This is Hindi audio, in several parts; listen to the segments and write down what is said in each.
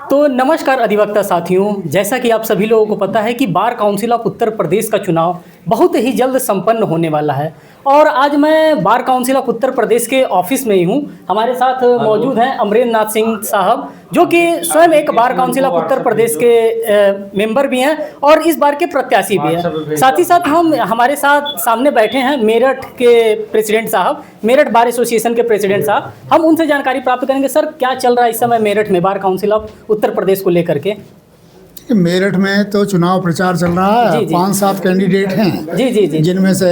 तो नमस्कार अधिवक्ता साथियों, जैसा कि आप सभी लोगों को पता है कि bar council of Uttar Pradesh का चुनाव बहुत ही जल्द संपन्न होने वाला है और आज मैं bar council of Uttar Pradesh के ऑफिस में ही हूँ। हमारे साथ मौजूद हैं अमरेंद्र नाथ सिंह साहब, जो कि स्वयं एक bar council of Uttar Pradesh के मेंबर भी हैं और इस बार के प्रत्याशी भी हैं। साथ ही साथ हमारे साथ सामने बैठे हैं मेरठ के प्रेसिडेंट साहब, मेरठ बार एसोसिएशन के प्रेसिडेंट साहब। हम उनसे जानकारी प्राप्त करेंगे। सर, क्या चल रहा है इस समय मेरठ में bar council of Uttar Pradesh को लेकर के? मेरठ में तो चुनाव प्रचार चल रहा है। 5-7 कैंडिडेट हैं जी, जिनमें से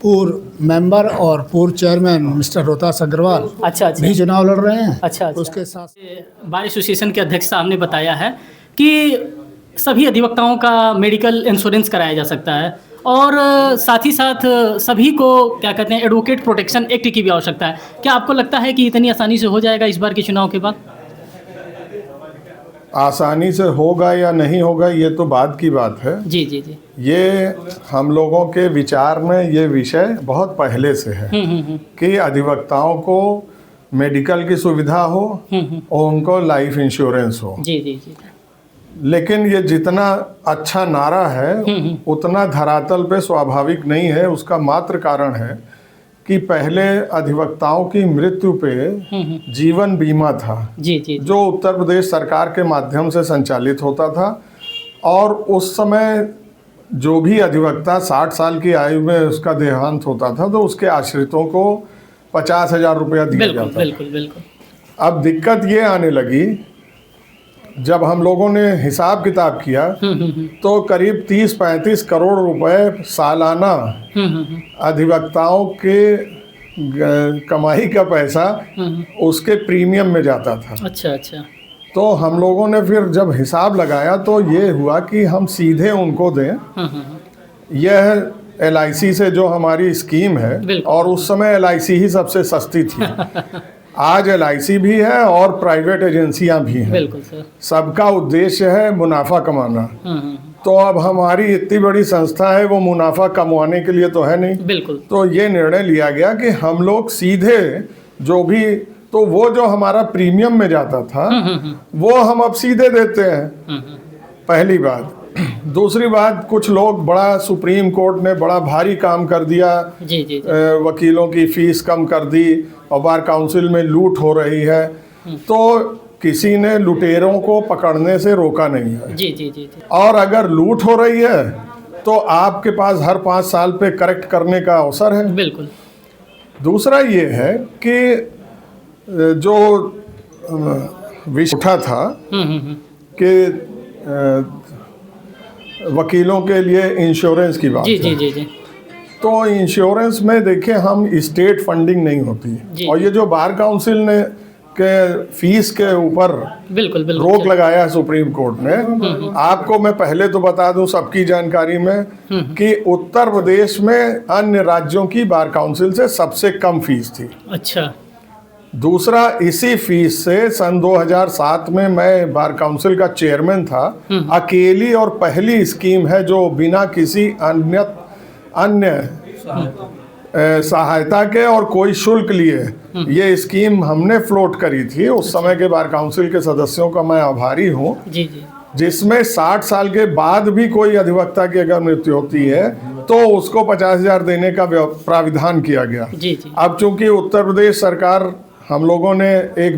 पूर्व मेंबर और पूर्व चेयरमैन मिस्टर रोहतास अग्रवाल अच्छा भी चुनाव लड़ रहे हैं। अच्छा। उसके साथ बार एसोसिएशन के अध्यक्ष साहब ने बताया है कि सभी अधिवक्ताओं का मेडिकल इंश्योरेंस कराया जा सकता है और साथ ही साथ सभी को क्या कहते हैं एडवोकेट प्रोटेक्शन एक्ट की भी आवश्यकता है। क्या आपको लगता है कि इतनी आसानी से हो जाएगा इस बार के चुनाव के बाद? आसानी से होगा या नहीं होगा ये तो बाद की बात है। जी। ये हम लोगों के विचार में ये विषय बहुत पहले से है कि अधिवक्ताओं को मेडिकल की सुविधा हो और उनको लाइफ इंश्योरेंस हो। जी। लेकिन ये जितना अच्छा नारा है उतना धरातल पे स्वाभाविक नहीं है। उसका मात्र कारण है कि पहले अधिवक्ताओं की मृत्यु पे जीवन बीमा था जी। जो उत्तर प्रदेश सरकार के माध्यम से संचालित होता था और उस समय जो भी अधिवक्ता 60 साल की आयु में उसका देहांत होता था तो उसके आश्रितों को 50,000 रुपया दिया जाता था। बिल्कुल। अब दिक्कत ये आने लगी, जब हम लोगों ने हिसाब किताब किया तो करीब 30-35 करोड़ रुपए सालाना अधिवक्ताओं के कमाई का पैसा उसके प्रीमियम में जाता था। अच्छा। तो हम लोगों ने फिर जब हिसाब लगाया तो ये हुआ कि हम सीधे उनको दें। यह LIC से जो हमारी स्कीम है, और उस समय LIC ही सबसे सस्ती थी। आज LIC भी है और प्राइवेट एजेंसियां भी हैं। बिल्कुल सर। सबका उद्देश्य है मुनाफा कमाना। तो अब हमारी इतनी बड़ी संस्था है, वो मुनाफा कमाने के लिए तो है नहीं। बिल्कुल। तो ये निर्णय लिया गया कि हम लोग सीधे जो भी, तो वो जो हमारा प्रीमियम में जाता था वो हम अब सीधे देते हैं। पहली बात। दूसरी बात, कुछ लोग बड़ा सुप्रीम कोर्ट ने बड़ा भारी काम कर दिया। जी। वकीलों की फीस कम कर दी और बार काउंसिल में लूट हो रही है, तो किसी ने लुटेरों को पकड़ने से रोका नहीं है। जी। और अगर लूट हो रही है तो आपके पास हर 5 साल पे करेक्ट करने का अवसर है। बिल्कुल। दूसरा ये है कि जो विषय उठा था कि वकीलों के लिए इंश्योरेंस की बात है। जी। तो इंश्योरेंस में देखिए, हम स्टेट फंडिंग नहीं होती और ये जो बार काउंसिल ने के फीस के ऊपर बिल्कुल रोक लगाया है सुप्रीम कोर्ट ने, आपको मैं पहले तो बता दूं सबकी जानकारी में कि उत्तर प्रदेश में अन्य राज्यों की बार काउंसिल से सबसे कम फीस थी। अच्छा। दूसरा, इसी फीस से सन 2007 में मैं बार काउंसिल का चेयरमैन था। अकेली और पहली स्कीम है जो बिना किसी अन्य सहायता के और कोई शुल्क लिए ये स्कीम हमने फ्लोट करी थी। उस समय के बार काउंसिल के सदस्यों का मैं आभारी हूँ। जी। जिसमें 60 साल के बाद भी कोई अधिवक्ता की अगर मृत्यु होती है तो उसको 50,000 देने का प्राविधान किया गया। जी। अब चूंकि उत्तर प्रदेश सरकार, हम लोगों ने एक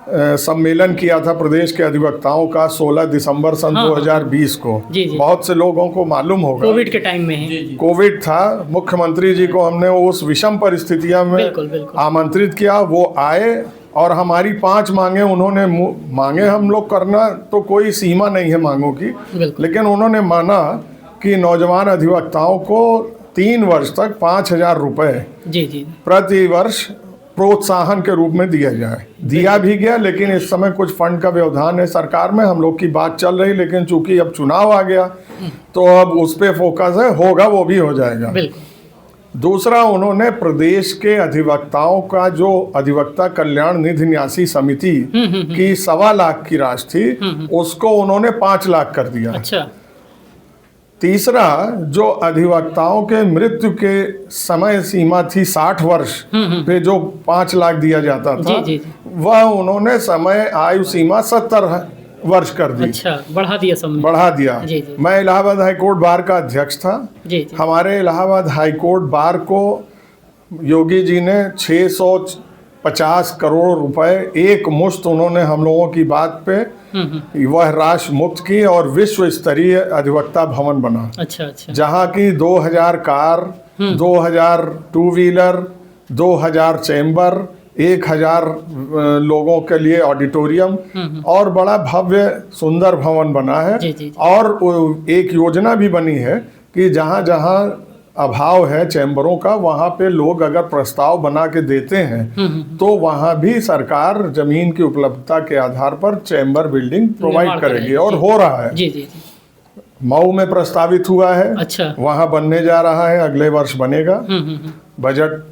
सम्मेलन किया था प्रदेश के अधिवक्ताओं का 16 दिसंबर सन 2020 को। जी। बहुत से लोगों को मालूम होगा, कोविड के टाइम में ही कोविड था। मुख्यमंत्री जी को हमने उस विषम परिस्थितियों में बिल्कुल। आमंत्रित किया, वो आए और हमारी 5 मांगे उन्होंने मांगे। हम लोग करना तो कोई सीमा नहीं है मांगों की, लेकिन उन्होंने माना कि नौजवान अधिवक्ताओं को 3 वर्ष तक 5,000 रुपए प्रति वर्ष प्रोत्साहन के रूप में दिया जाए। दिया भी गया, लेकिन इस समय कुछ फंड का व्यवधान है सरकार में। हम लोग की बात चल रही, लेकिन चूंकि अब चुनाव आ गया तो अब उस पे फोकस है, होगा वो भी हो जाएगा। दूसरा, उन्होंने प्रदेश के अधिवक्ताओं का जो अधिवक्ता कल्याण निधि न्यासी समिति की 1.25 लाख की राशि थी उसको उन्होंने 5 लाख कर दिया। अच्छा। तीसरा, जो अधिवक्ताओं के मृत्यु के समय सीमा थी 60 वर्ष पे जो 5 लाख दिया जाता था, वह उन्होंने समय आयु सीमा 70 वर्ष कर दी। अच्छा, बढ़ा दिया सबने। बढ़ा दिया। जी, जी। मैं इलाहाबाद हाई कोर्ट बार का अध्यक्ष था। जी, जी। हमारे इलाहाबाद हाई कोर्ट बार को योगी जी ने 650 करोड़ रुपए एक मुश्त उन्होंने हम लोगों की बात पे वह राशि मुक्त की और विश्व स्तरीय अधिवक्ता भवन बना। अच्छा, अच्छा। जहाँ की 2000 कार, 2000 टू व्हीलर, 2000 चैम्बर, 1000 लोगों के लिए ऑडिटोरियम और बड़ा भव्य सुंदर भवन बना है। जी, जी, जी। और एक योजना भी बनी है कि जहाँ जहाँ अभाव है चैम्बरों का, वहाँ पे लोग अगर प्रस्ताव बना के देते हैं तो वहाँ भी सरकार जमीन की उपलब्धता के आधार पर चैम्बर बिल्डिंग प्रोवाइड करेगी और हो रहा है। जी, जी, जी। मऊ में प्रस्तावित हुआ है। अच्छा। वहाँ बनने जा रहा है, अगले वर्ष बनेगा। बजट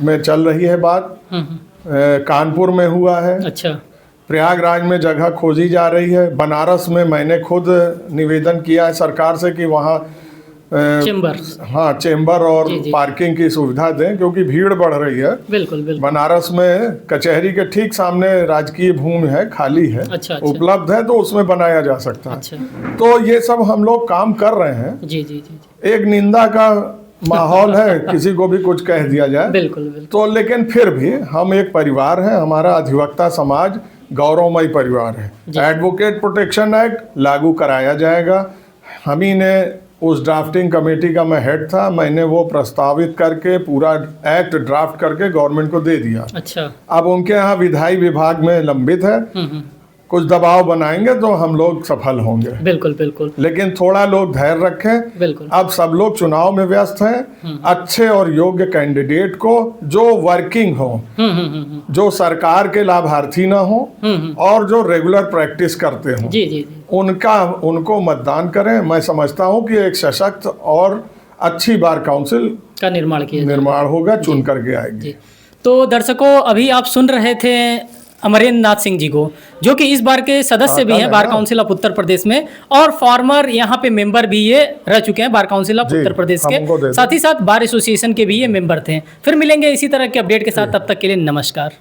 में चल रही है बात। कानपुर में हुआ है। अच्छा। प्रयागराज में जगह खोजी जा रही है। बनारस में मैंने खुद निवेदन किया है सरकार से कि वहाँ चेंबर, हाँ चेंबर और जी, जी। पार्किंग की सुविधा दें, क्योंकि भीड़ बढ़ रही है। बिल्कुल, बिल्कुल। बनारस में कचहरी के ठीक सामने राजकीय भूमि है, खाली है। अच्छा, अच्छा। उपलब्ध है तो उसमें बनाया जा सकता है। अच्छा। तो ये सब हम लोग काम कर रहे हैं। जी, जी, जी, जी। एक निंदा का माहौल है, किसी को भी कुछ कह दिया जाए। बिल्कुल, बिल्कुल। तो लेकिन फिर भी हम एक परिवार है, हमारा अधिवक्ता समाज गौरवमयी परिवार है। एडवोकेट प्रोटेक्शन एक्ट लागू कराया जाएगा। हम ही ने उस ड्राफ्टिंग कमेटी का मैं हेड था, मैंने वो प्रस्तावित करके पूरा एक्ट ड्राफ्ट करके गवर्नमेंट को दे दिया। अच्छा। अब उनके यहाँ विधायी विभाग में लंबित है। कुछ दबाव बनाएंगे तो हम लोग सफल होंगे। बिल्कुल, बिल्कुल। लेकिन थोड़ा लोग धैर्य रखें। बिल्कुल। अब सब लोग चुनाव में व्यस्त हैं। अच्छे और योग्य कैंडिडेट को जो वर्किंग हो, जो सरकार के लाभार्थी ना हो और जो रेगुलर प्रैक्टिस करते हो, जी, जी, जी। उनको मतदान करें। मैं समझता हूँ कि एक सशक्त और अच्छी बार काउंसिल का निर्माण होगा, चुन करके आएगी। तो दर्शकों, अभी आप सुन रहे थे अमरेंद्र नाथ सिंह जी को, जो कि इस बार के सदस्य भी हैं bar council of Uttar Pradesh में, और फॉर्मर यहाँ पे मेंबर भी ये रह चुके हैं bar council of Uttar Pradesh के, साथ ही साथ बार एसोसिएशन के भी ये मेंबर थे। फिर मिलेंगे इसी तरह के अपडेट के साथ, तब तक के लिए नमस्कार।